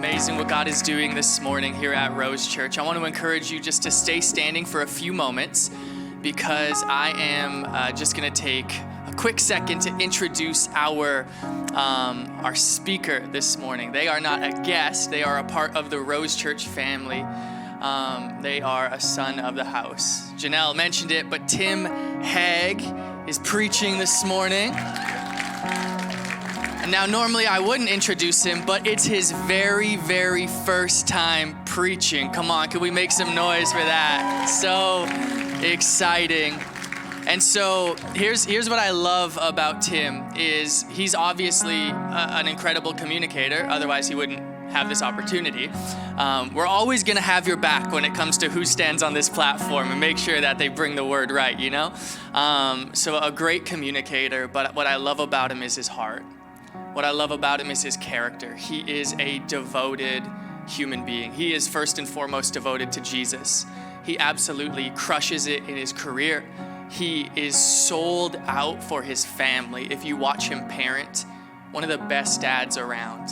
amazing what God is doing this morning here at Rose Church. I want to encourage you just to stay standing for a few moments because I am just going to take a quick second to introduce our speaker this morning. They are not a guest. They are a part of the Rose Church family. They are a son of the house. Janelle mentioned it, but Tim Hague is preaching this morning. And now, normally I wouldn't introduce him, but it's his very, very first time preaching. Come on, can we make some noise for that? So exciting. And so here's what I love about Tim is he's obviously an incredible communicator. Otherwise, he wouldn't have this opportunity. We're always going to have your back when it comes to who stands on this platform and make sure that they bring the word right, you know? So a great communicator, but what I love about him is his heart. What I love about him is his character. He is a devoted human being. He is first and foremost devoted to Jesus. He absolutely crushes it in his career. He is sold out for his family. If you watch him parent, one of the best dads around.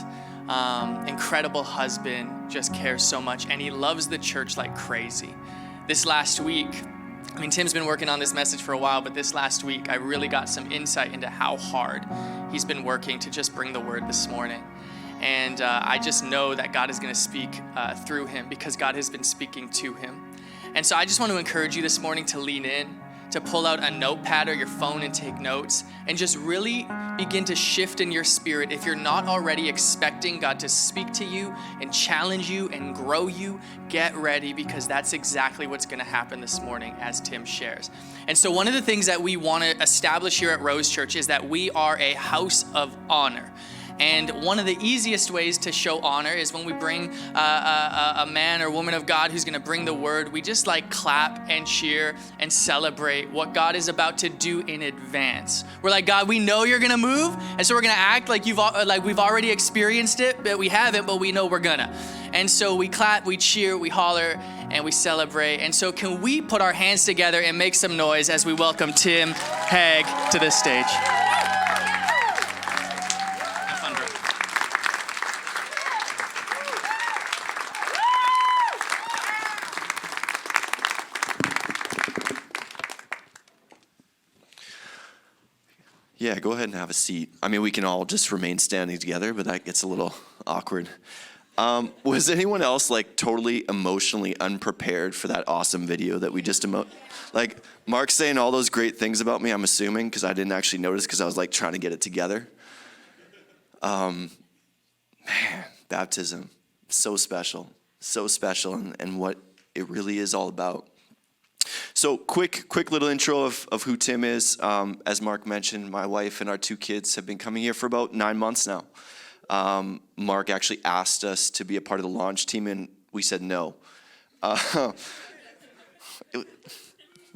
Incredible husband, just cares so much, and he loves the church like crazy. This last week, Tim's been working on this message for a while, but this last week, I really got some insight into how hard he's been working to just bring the word this morning. And I just know that God is going to speak through him because God has been speaking to him. And so I just want to encourage you this morning to lean in, to pull out a notepad or your phone and take notes, and just really begin to shift in your spirit. If you're not already expecting God to speak to you and challenge you and grow you, get ready because that's exactly what's going to happen this morning as Tim shares. And so one of the things that we want to establish here at Rose Church is that we are a house of honor. And one of the easiest ways to show honor is when we bring a man or woman of God who's going to bring the word. We just clap and cheer and celebrate what God is about to do in advance. We're like, God, we know you're going to move, and so we're going to act like we've already experienced it, but we haven't, but we know we're gonna. And so we clap, we cheer, we holler, and we celebrate. And so can we put our hands together and make some noise as we welcome Tim Hague to the stage? Yeah, go ahead and have a seat. We can all just remain standing together, but that gets a little awkward. Was anyone else totally emotionally unprepared for that awesome video that we just Mark's saying all those great things about me, I'm assuming, because I didn't actually notice because I was trying to get it together. Man, baptism, so special and what it really is all about. So quick little intro of who Tim is. As Mark mentioned, my wife and our 2 kids have been coming here for about 9 months now. Mark actually asked us to be a part of the launch team, and we said no.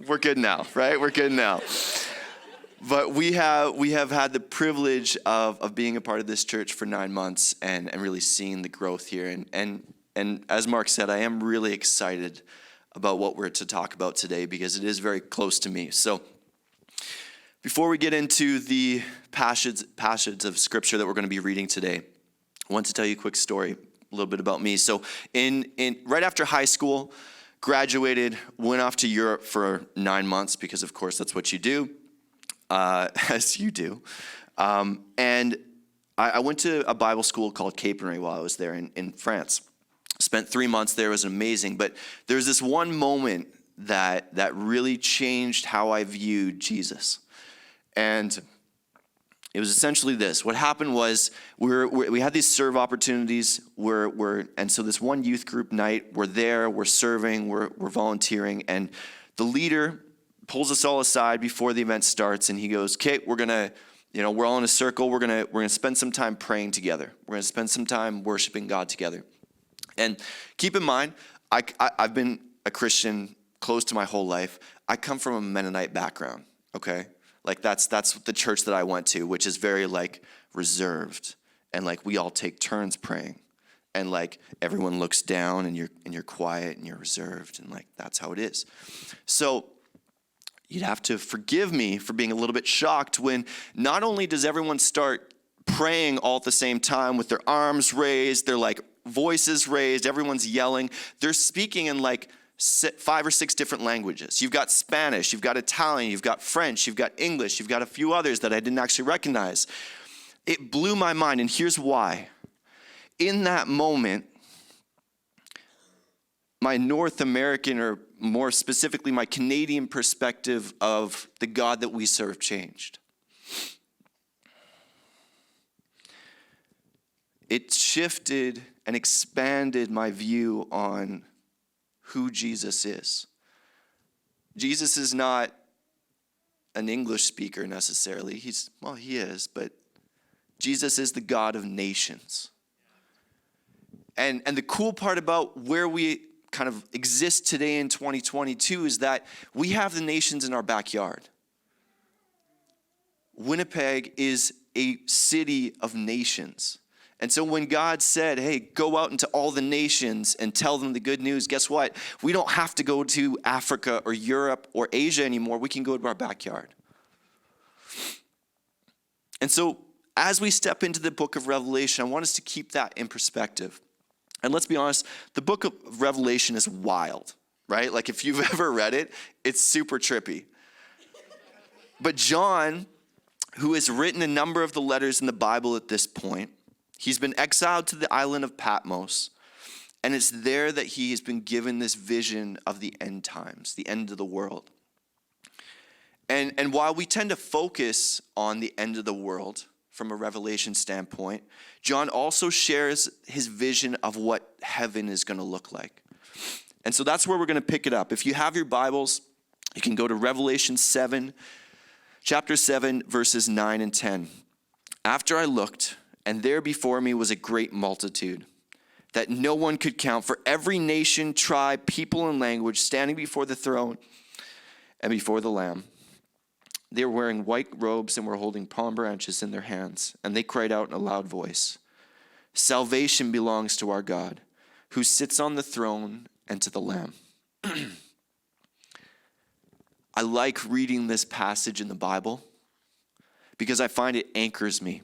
We're good now, right? We're good now. But we have had the privilege of being a part of this church for 9 months and really seeing the growth here. And as Mark said, I am really excited about what we're to talk about today because it is very close to me. So before we get into the passages of scripture that we're going to be reading today, I want to tell you a quick story, a little bit about me. So in right after high school, graduated, went off to Europe for 9 months because of course that's what you do, as you do. And I went to a Bible school called Capernwray while I was there in France. Spent 3 months there. It was amazing. But there was this one moment that really changed how I viewed Jesus. And it was essentially this. What happened was we had these serve opportunities. And so this one youth group night, we're there, we're serving, we're volunteering. And the leader pulls us all aside before the event starts. And he goes, okay, we're all in a circle. We're gonna spend some time praying together. We're going to spend some time worshiping God together. And keep in mind, I've been a Christian close to my whole life. I come from a Mennonite background, okay? That's the church that I went to, which is very reserved. And we all take turns praying. And everyone looks down and you're quiet and you're reserved. And that's how it is. So you'd have to forgive me for being a little bit shocked when not only does everyone start praying all at the same time with their arms raised, they're voices raised, everyone's yelling. They're speaking in like 5 or 6 different languages. You've got Spanish, you've got Italian, you've got French, you've got English, you've got a few others that I didn't actually recognize. It blew my mind, and here's why. In that moment, my North American, or more specifically my Canadian perspective of the God that we serve changed. It shifted and expanded my view on who Jesus is. Jesus is not an English speaker necessarily. He is, but Jesus is the God of nations. And the cool part about where we kind of exist today in 2022 is that we have the nations in our backyard. Winnipeg is a city of nations. And so when God said, hey, go out into all the nations and tell them the good news, guess what? We don't have to go to Africa or Europe or Asia anymore. We can go to our backyard. And so as we step into the book of Revelation, I want us to keep that in perspective. And let's be honest, the book of Revelation is wild, right? Like if you've ever read it, it's super trippy. But John, who has written a number of the letters in the Bible at this point, he's been exiled to the island of Patmos, and it's there that he has been given this vision of the end times, the end of the world. And while we tend to focus on the end of the world from a Revelation standpoint, John also shares his vision of what heaven is going to look like. And so that's where we're going to pick it up. If you have your Bibles, you can go to Revelation 7, chapter 7, verses 9 and 10. After I looked, and there before me was a great multitude that no one could count, for every nation, tribe, people, and language standing before the throne and before the Lamb. They were wearing white robes and were holding palm branches in their hands, and they cried out in a loud voice, "Salvation belongs to our God, who sits on the throne, and to the Lamb." I like reading this passage in the Bible because I find it anchors me.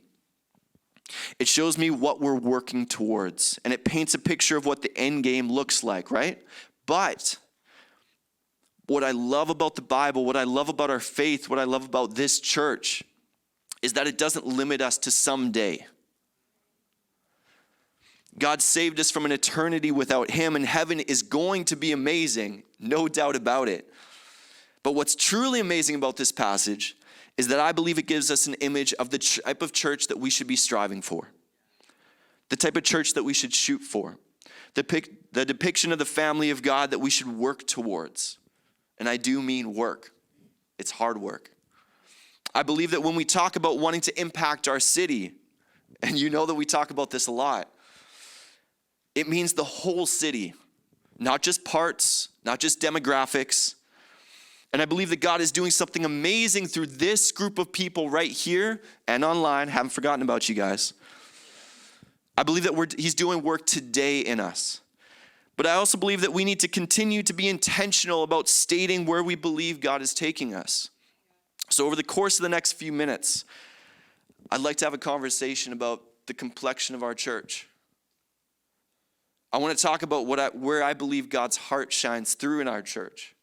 It shows me what we're working towards, and it paints a picture of what the end game looks like, right? But what I love about the Bible, what I love about our faith, what I love about this church is that it doesn't limit us to someday. God saved us from an eternity without him, and heaven is going to be amazing, no doubt about it. But what's truly amazing about this passage is that I believe it gives us an image of the type of church that we should be striving for, the type of church that we should shoot for, the depiction of the family of God that we should work towards. And I do mean work. It's hard work. I believe that when we talk about wanting to impact our city, and you know that we talk about this a lot, it means the whole city, not just parts, not just demographics. And I believe that God is doing something amazing through this group of people right here and online. Haven't forgotten about you guys. I believe that he's doing work today in us. But I also believe that we need to continue to be intentional about stating where we believe God is taking us. So over the course of the next few minutes, I'd like to have a conversation about the complexion of our church. I want to talk about where I believe God's heart shines through in our church.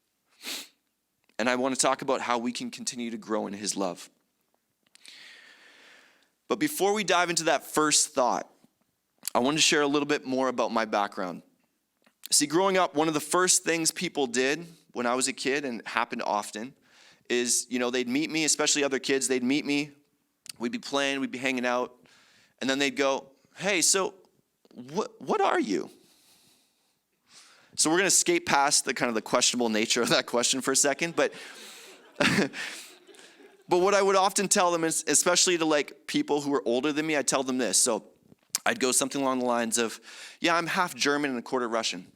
And I want to talk about how we can continue to grow in his love. But before we dive into that first thought, I want to share a little bit more about my background. See, growing up, one of the first things people did when I was a kid, and it happened often, is, they'd meet me, especially other kids, they'd meet me, we'd be playing, we'd be hanging out, and then they'd go, "Hey, so what are you?" So we're going to skate past the kind of the questionable nature of that question for a second, but what I would often tell them is, especially to like people who are older than me, I'd tell them this. So I'd go something along the lines of, "Yeah, I'm half German and a quarter Russian."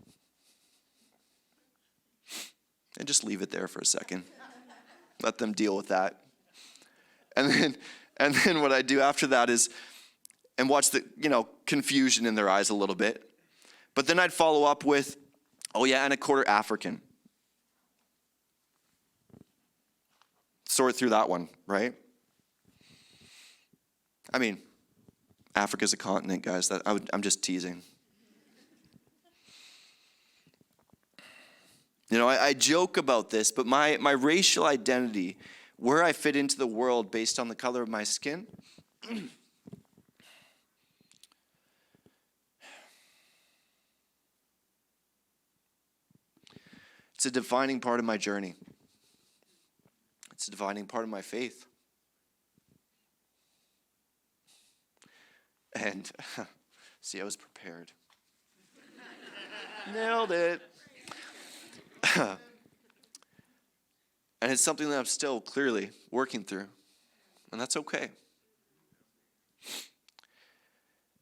And just leave it there for a second. Let them deal with that. And then what I do after that is, and watch the, confusion in their eyes a little bit. But then I'd follow up with, "Oh yeah, and a quarter African." Sort through that one, right? I mean, Africa's a continent, guys. I'm just teasing. You know, I joke about this, but my racial identity, where I fit into the world based on the color of my skin, it's a defining part of my journey. It's a defining part of my faith. And see, I was prepared. Nailed it. And it's something that I'm still clearly working through. And that's okay.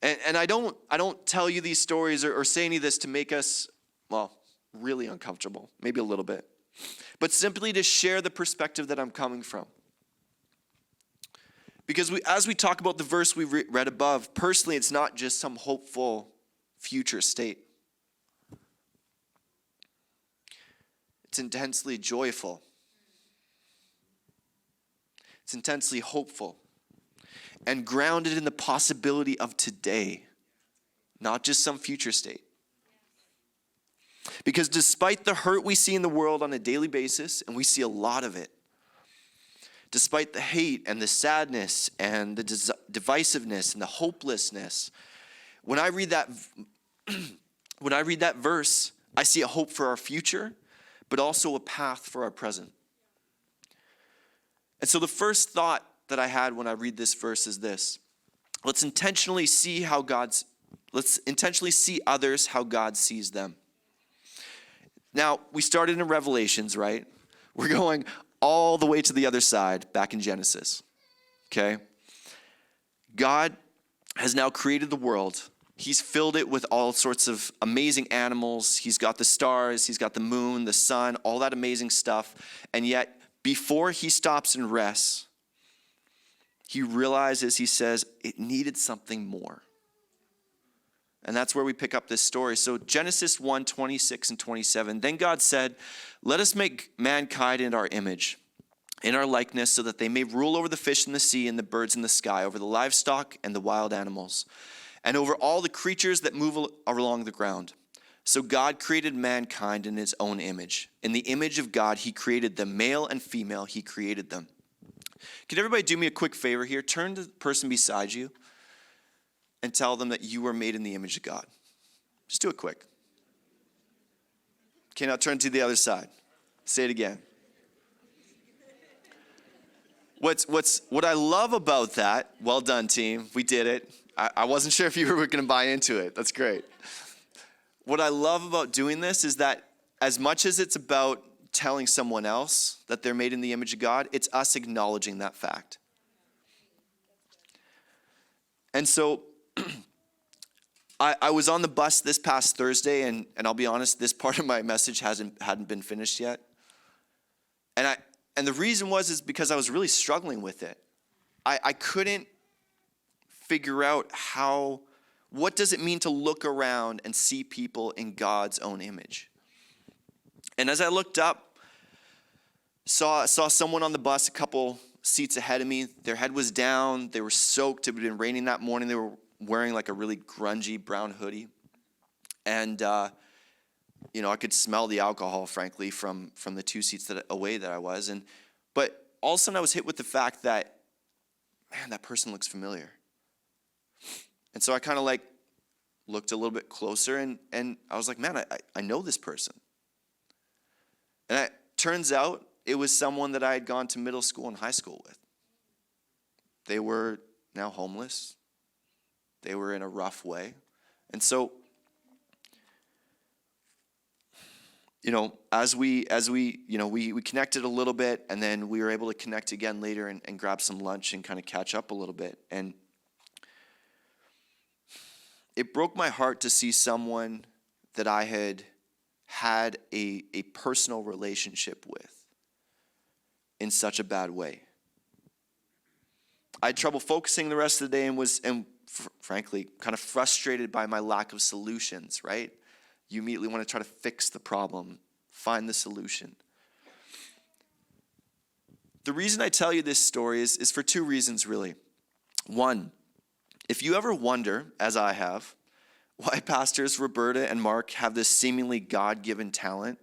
And I don't tell you these stories or say any of this to make us, well, really uncomfortable. Maybe a little bit. But simply to share the perspective that I'm coming from. Because as we talk about the verse we read above, personally, it's not just some hopeful future state. It's intensely joyful. It's intensely hopeful. And grounded in the possibility of today, not just some future state. Because despite the hurt we see in the world on a daily basis, and we see a lot of it, despite the hate and the sadness and the divisiveness and the hopelessness, when I read that verse, I see a hope for our future, but also a path for our present. And so the first thought that I had when I read this verse is this: let's intentionally see others how God sees them. Now, we started in Revelations, right? We're going all the way to the other side, back in Genesis, okay? God has now created the world. He's filled it with all sorts of amazing animals. He's got the stars, he's got the moon, the sun, all that amazing stuff. And yet, before he stops and rests, he realizes, he says, it needed something more. And that's where we pick up this story. So Genesis 1, 26 and 27. Then God said, let us make mankind in our image, in our likeness, so that they may rule over the fish in the sea and the birds in the sky, over the livestock and the wild animals, and over all the creatures that move along the ground. So God created mankind in his own image. In the image of God, he created them, male and female, he created them. Can everybody do me a quick favor here? Turn to the person beside you and tell them that you were made in the image of God. Just do it quick. Okay, now turn to the other side. Say it again. What I love about that, well done team, we did it. I wasn't sure if you were going to buy into it. That's great. What I love about doing this is that as much as it's about telling someone else that they're made in the image of God, it's us acknowledging that fact. And so I was on the bus this past Thursday, and I'll be honest, this part of my message hadn't been finished yet. And the reason is because I was really struggling with it. I couldn't figure out what does it mean to look around and see people in God's own image. And as I looked up, saw someone on the bus a couple seats ahead of me. Their head was down. They were soaked. It had been raining that morning. They were wearing like a really grungy brown hoodie. And, I could smell the alcohol, frankly, from the two seats away that I was. But all of a sudden I was hit with the fact that, man, that person looks familiar. And so I kind of looked a little bit closer and I was like, man, I know this person. And it turns out it was someone that I had gone to middle school and high school with. They were now homeless. They were in a rough way. And so, as we connected a little bit, and then we were able to connect again later and grab some lunch and kind of catch up a little bit. And it broke my heart to see someone that I had a personal relationship with in such a bad way. I had trouble focusing the rest of the day and was frankly kind of frustrated by my lack of solutions, right? You immediately want to try to fix the problem, find the solution. The reason I tell you this story is for two reasons, really. One, if you ever wonder, as I have, why pastors Roberta and Mark have this seemingly God-given talent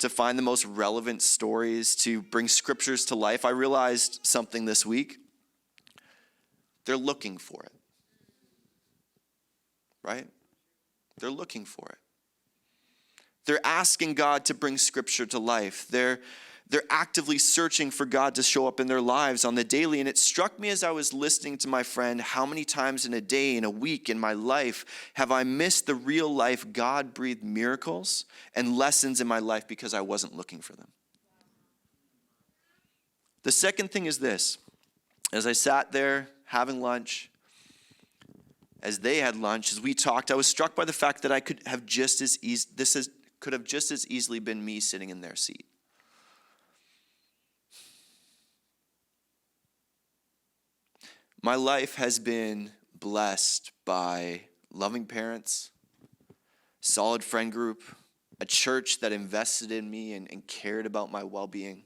to find the most relevant stories, to bring scriptures to life, I realized something this week. They're looking for it. Right? They're looking for it. They're asking God to bring scripture to life. They're actively searching for God to show up in their lives on the daily. And it struck me as I was listening to my friend, how many times in a day, in a week, in my life, have I missed the real life God-breathed miracles and lessons in my life because I wasn't looking for them. The second thing is this. As I sat there having lunch, as they had lunch, as we talked, I was struck by the fact that I could have just as easily been me sitting in their seat. My life has been blessed by loving parents, solid friend group, a church that invested in me and cared about my well-being.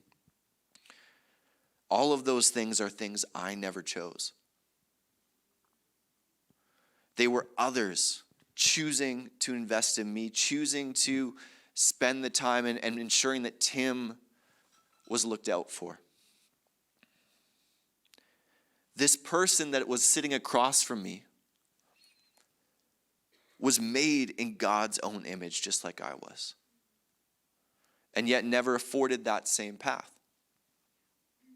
All of those things are things I never chose. They were others choosing to invest in me, choosing to spend the time and ensuring that Tim was looked out for. This person that was sitting across from me was made in God's own image, just like I was, and yet never afforded that same path,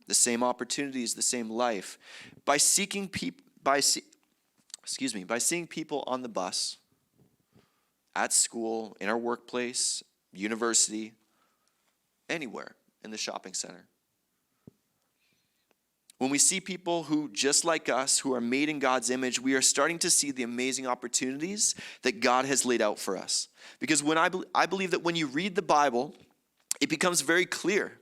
the same opportunities, the same life. By seeing people on the bus, at school, in our workplace, university, anywhere in the shopping center. When we see people who, just like us, who are made in God's image, we are starting to see the amazing opportunities that God has laid out for us. Because when I believe that when you read the Bible, it becomes very clear.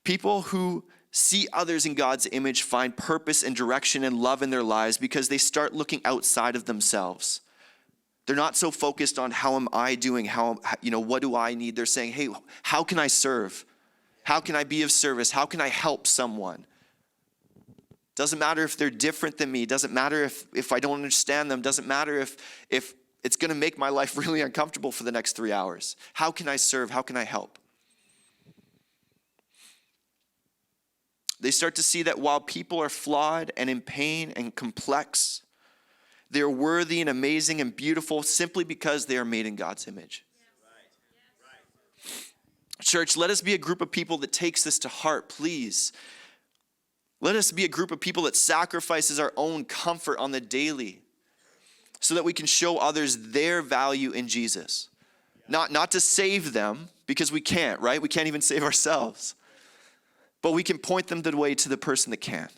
People who see others in God's image find purpose and direction and love in their lives because they start looking outside of themselves. They're not so focused on how am I doing, what do I need? They're saying, hey, how can I serve? How can I be of service? How can I help someone? Doesn't matter if they're different than me. Doesn't matter if I don't understand them. Doesn't matter if it's going to make my life really uncomfortable for the next 3 hours. How can I serve? How can I help? They start to see that while people are flawed and in pain and complex, they're worthy and amazing and beautiful simply because they are made in God's image. Church, let us be a group of people that takes this to heart, please. Let us be a group of people that sacrifices our own comfort on the daily so that we can show others their value in Jesus. Not to save them, because we can't, right? We can't even save ourselves. But we can point them the way to the person that can.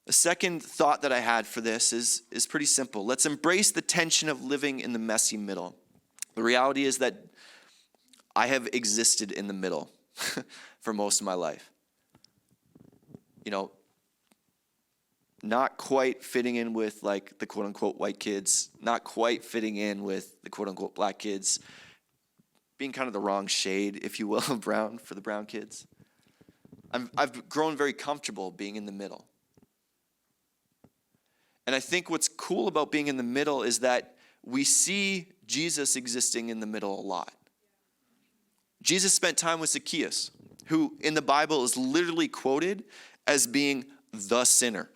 The second thought that I had for this is pretty simple. Let's embrace the tension of living in the messy middle. The reality is that I have existed in the middle for most of my life. Not quite fitting in with like the quote unquote white kids, not quite fitting in with the quote unquote black kids, being kind of the wrong shade, if you will, of brown for the brown kids. I've grown very comfortable being in the middle. And I think what's cool about being in the middle is that we see Jesus existing in the middle a lot. Jesus spent time with Zacchaeus, who in the Bible is literally quoted as being the sinner.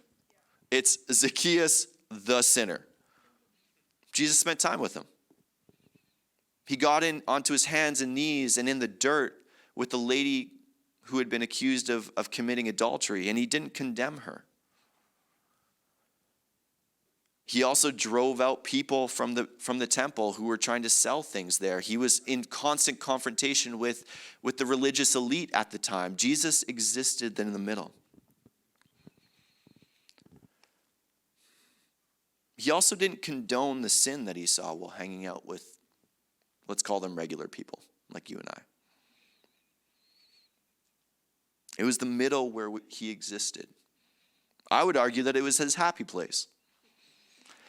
It's Zacchaeus, the sinner. Jesus spent time with him. He got in onto his hands and knees and in the dirt with the lady who had been accused of committing adultery, and he didn't condemn her. He also drove out people from the temple who were trying to sell things there. He was in constant confrontation with the religious elite at the time. Jesus existed in the middle. He also didn't condone the sin that he saw while hanging out with, let's call them regular people, like you and I. It was the middle where he existed. I would argue that it was his happy place.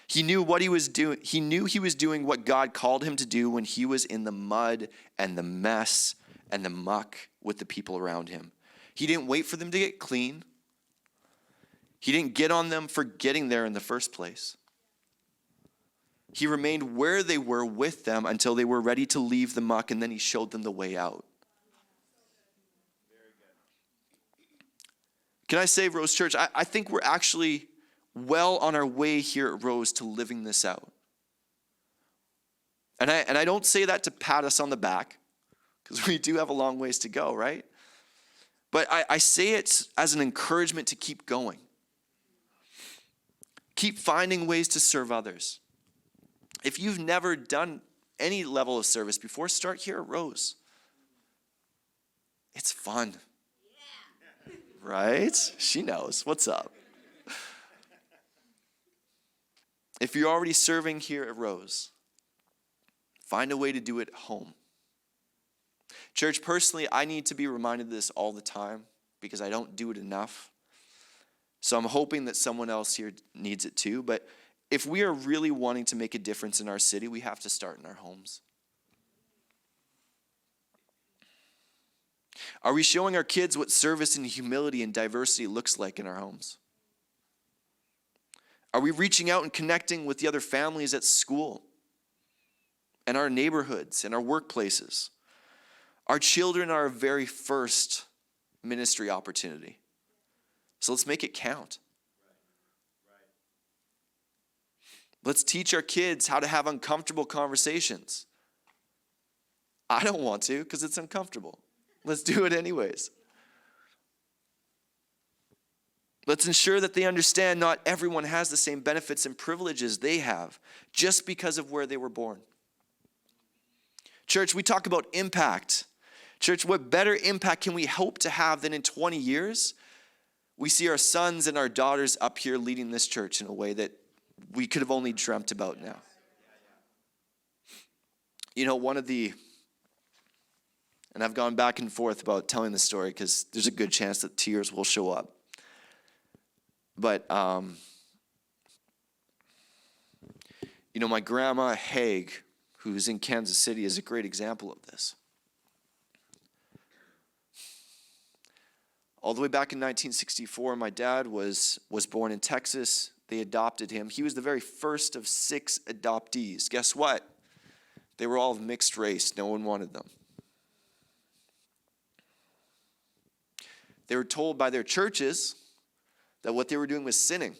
He knew what he was doing. He knew he was doing what God called him to do when he was in the mud and the mess and the muck with the people around him. He didn't wait for them to get clean. He didn't get on them for getting there in the first place. He remained where they were with them until they were ready to leave the muck, and then he showed them the way out. Can I say, Rose Church, I think we're actually well on our way here at Rose to living this out. And I don't say that to pat us on the back, because we do have a long ways to go, right? But I say it as an encouragement to keep going. Keep finding ways to serve others. If you've never done any level of service before, start here at Rose. It's fun. Right? She knows. What's up? If you're already serving here at Rose, find a way to do it at home. Church, personally, I need to be reminded of this all the time because I don't do it enough. So I'm hoping that someone else here needs it too. But if we are really wanting to make a difference in our city, we have to start in our homes. Are we showing our kids what service and humility and diversity looks like in our homes? Are we reaching out and connecting with the other families at school and our neighborhoods and our workplaces? Our children are our very first ministry opportunity. So let's make it count. Let's teach our kids how to have uncomfortable conversations. I don't want to because it's uncomfortable. Let's do it anyways. Let's ensure that they understand not everyone has the same benefits and privileges they have just because of where they were born. Church, we talk about impact. Church, what better impact can we hope to have than in 20 years? We see our sons and our daughters up here leading this church in a way that we could have only dreamt about now. You know, and I've gone back and forth about telling the story because there's a good chance that tears will show up. But, my grandma Hague, who's in Kansas City, is a great example of this. All the way back in 1964, my dad was born in Texas. They adopted him. He was the very first of 6 adoptees. Guess what? They were all of mixed race. No one wanted them. They were told by their churches that what they were doing was sinning.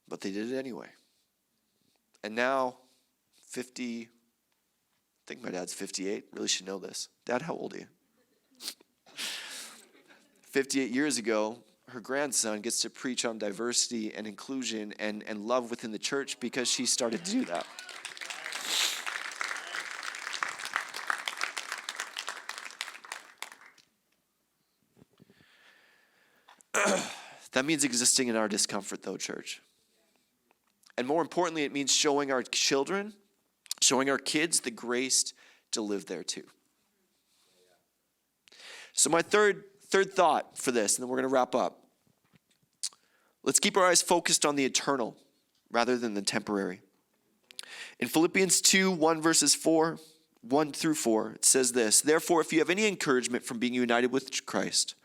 But they did it anyway. And now, I think my dad's 58. Really should know this. Dad, how old are you? 58 years ago, her grandson gets to preach on diversity and inclusion and love within the church because she started to do that. That means existing in our discomfort, though, church. And more importantly, it means showing our children, showing our kids the grace to live there too. So my third thought for this, and then we're going to wrap up. Let's keep our eyes focused on the eternal rather than the temporary. In Philippians 2, 1 through 4, it says this: Therefore, if you have any encouragement from being united with Christ,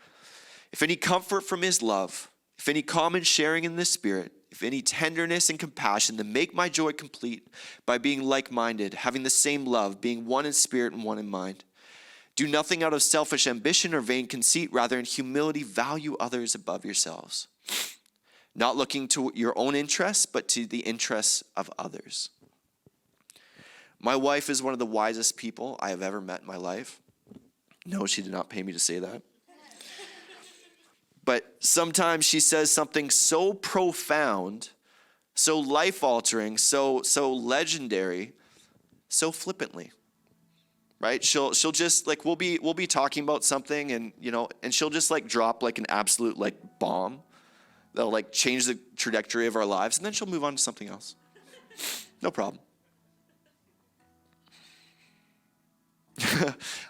if any comfort from his love, if any common sharing in the Spirit, if any tenderness and compassion, then make my joy complete by being like-minded, having the same love, being one in spirit and one in mind. Do nothing out of selfish ambition or vain conceit, rather in humility value others above yourselves, not looking to your own interests, but to the interests of others. My wife is one of the wisest people I have ever met in my life. No, she did not pay me to say that. But sometimes she says something so profound, so life-altering, so legendary, so flippantly, right? She'll just we'll be talking about something and she'll just drop an absolute bomb that'll change the trajectory of our lives, and then she'll move on to something else. No problem.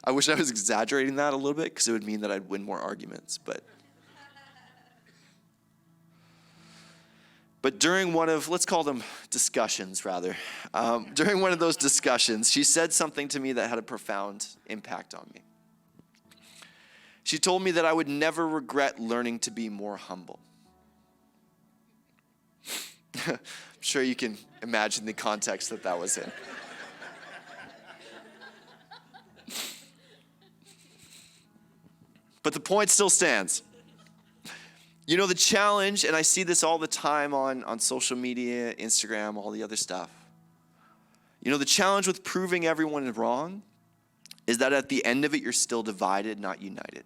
I wish I was exaggerating that a little bit because it would mean that I'd win more arguments, But during one of, let's call them discussions rather, during one of those discussions, she said something to me that had a profound impact on me. She told me that I would never regret learning to be more humble. I'm sure you can imagine the context that was in. But the point still stands. You know, the challenge, and I see this all the time on social media, Instagram, all the other stuff. You know, the challenge with proving everyone wrong is that at the end of it, you're still divided, not united.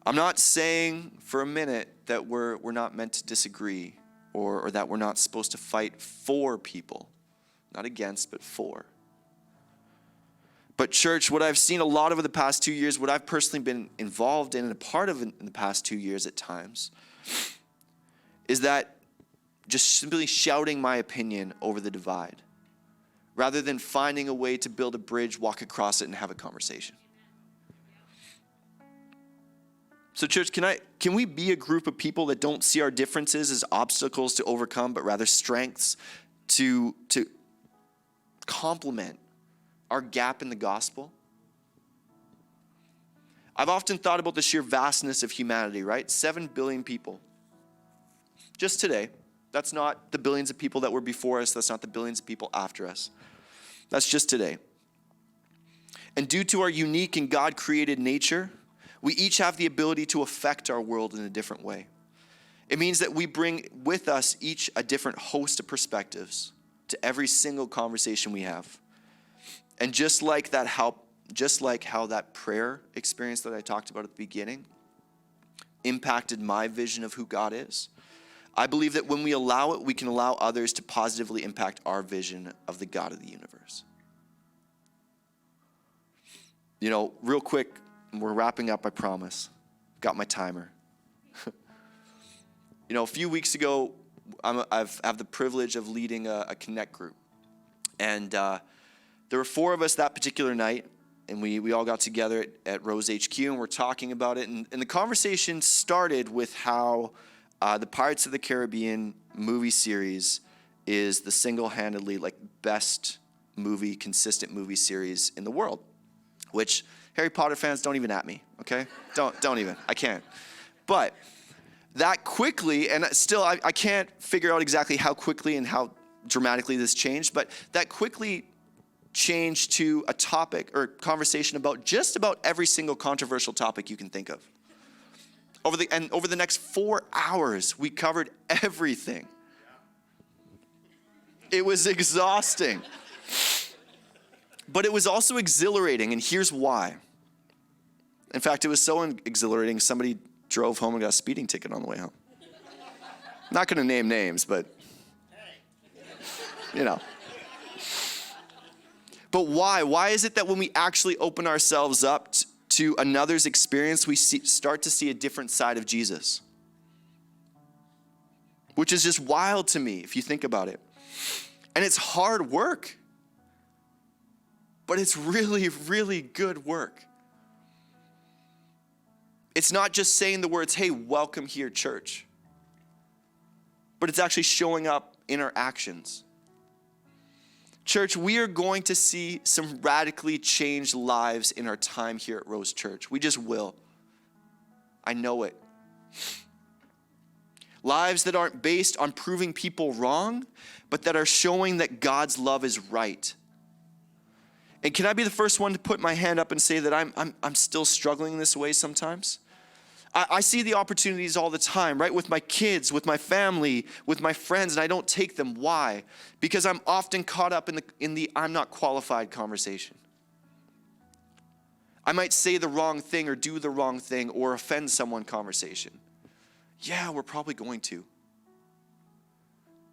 I'm not saying for a minute that we're not meant to disagree or that we're not supposed to fight for people. Not against, but for. But church, what I've seen a lot over the past 2 years, what I've personally been involved in and a part of in the past 2 years at times, is that just simply shouting my opinion over the divide, rather than finding a way to build a bridge, walk across it, and have a conversation. So church, can we be a group of people that don't see our differences as obstacles to overcome, but rather strengths to complement our gap in the gospel? I've often thought about the sheer vastness of humanity, right? 7 billion people. Just today. That's not the billions of people that were before us. That's not the billions of people after us. That's just today. And due to our unique and God-created nature, we each have the ability to affect our world in a different way. It means that we bring with us each a different host of perspectives to every single conversation we have. And just like how that prayer experience that I talked about at the beginning impacted my vision of who God is, I believe that when we allow it, we can allow others to positively impact our vision of the God of the universe. You know, real quick, we're wrapping up, I promise. Got my timer. You know, a few weeks ago, I have the privilege of leading a connect group. And there were 4 of us that particular night, and we all got together at Rose HQ, and we're talking about it. And the conversation started with how the Pirates of the Caribbean movie series is the single-handedly best movie, consistent movie series in the world, which Harry Potter fans, don't even at me, okay? Don't even. I can't. But that quickly, and still I can't figure out exactly how quickly and how dramatically this changed, but that quickly changed to a topic or conversation about just about every single controversial topic you can think of. Over the next 4 hours, we covered everything. It was exhausting. But it was also exhilarating, and here's why. In fact, it was so exhilarating, somebody drove home and got a speeding ticket on the way home. I'm not going to name names, but, you know. But why? Why is it that when we actually open ourselves up to another's experience, we start to see a different side of Jesus? Which is just wild to me, if you think about it. And it's hard work. But it's really, really good work. It's not just saying the words, hey, welcome here, church. But it's actually showing up in our actions. Church, we are going to see some radically changed lives in our time here at Rose Church. We just will. I know it. Lives that aren't based on proving people wrong, but that are showing that God's love is right. And can I be the first one to put my hand up and say that I'm still struggling this way sometimes? I see the opportunities all the time, right? With my kids, with my family, with my friends, and I don't take them. Why? Because I'm often caught up in the I'm not qualified conversation. I might say the wrong thing or do the wrong thing or offend someone conversation. Yeah, we're probably going to.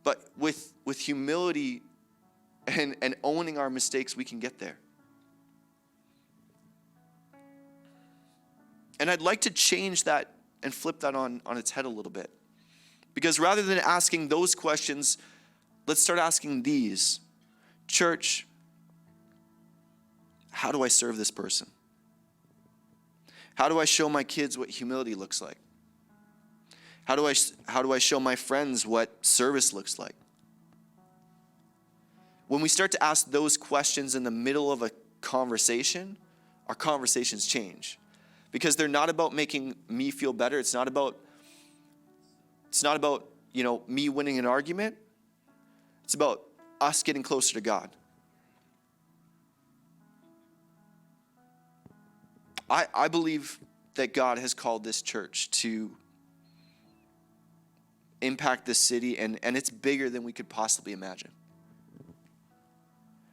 But with humility and owning our mistakes, we can get there. And I'd like to change that and flip that on its head a little bit. Because rather than asking those questions, let's start asking these. Church, how do I serve this person? How do I show my kids what humility looks like? How do I show my friends what service looks like? When we start to ask those questions in the middle of a conversation, our conversations change. Because they're not about making me feel better. It's not about me winning an argument. It's about us getting closer to God. I believe that God has called this church to impact this city, and it's bigger than we could possibly imagine.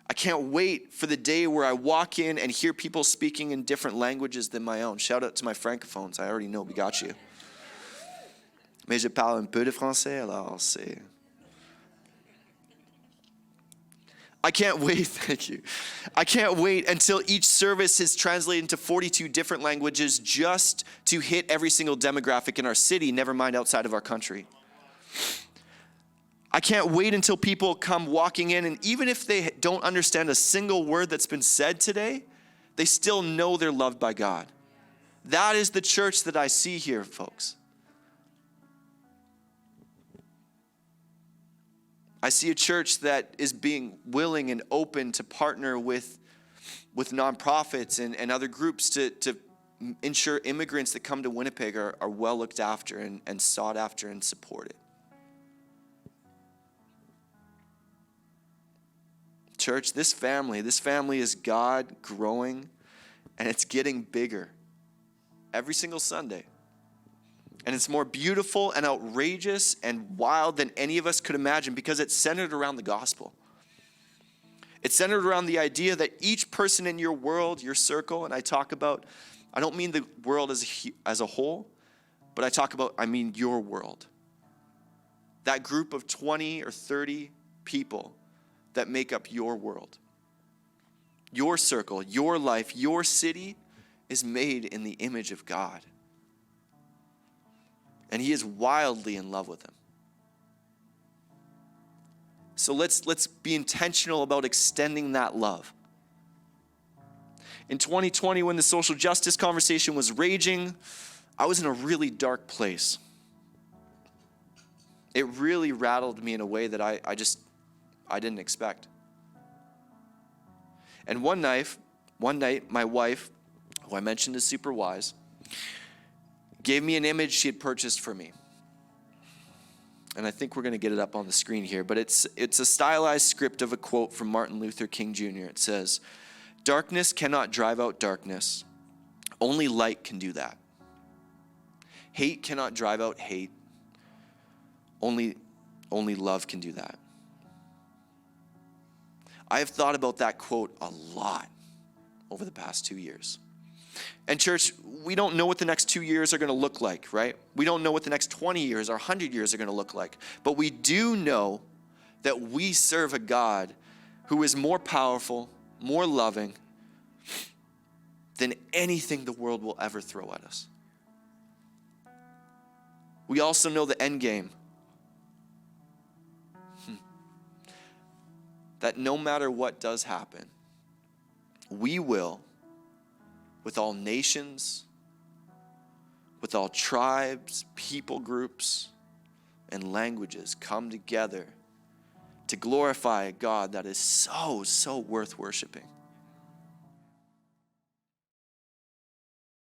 I can't wait for the day where I walk in and hear people speaking in different languages than my own. Shout out to my francophones. I already know we got you. Mais je parle un peu de français, alors c'est... I can't wait, thank you. I can't wait until each service is translated into 42 different languages just to hit every single demographic in our city, never mind outside of our country. I can't wait until people come walking in, and even if they don't understand a single word that's been said today, they still know they're loved by God. That is the church that I see here, folks. I see a church that is being willing and open to partner with nonprofits and other groups to ensure immigrants that come to Winnipeg are well looked after and sought after and supported. Church, this family is God growing, and it's getting bigger every single Sunday. And it's more beautiful and outrageous and wild than any of us could imagine because it's centered around the gospel. It's centered around the idea that each person in your world, your circle, and I don't mean the world as a whole, but I mean your world. That group of 20 or 30 people that make up your world. Your circle, your life, your city is made in the image of God. And he is wildly in love with them. So let's be intentional about extending that love. In 2020, when the social justice conversation was raging, I was in a really dark place. It really rattled me in a way that I didn't expect. And one night, my wife, who I mentioned is super wise, gave me an image she had purchased for me. And I think we're going to get it up on the screen here, but it's a stylized script of a quote from Martin Luther King Jr. It says, "Darkness cannot drive out darkness. Only light can do that. Hate cannot drive out hate. Only love can do that." I have thought about that quote a lot over the past 2 years. And church, we don't know what the next 2 years are going to look like, right? We don't know what the next 20 years or 100 years are going to look like. But we do know that we serve a God who is more powerful, more loving than anything the world will ever throw at us. We also know the end game. That no matter what does happen, we will, with all nations, with all tribes, people groups, and languages, come together to glorify a God that is so worth worshiping.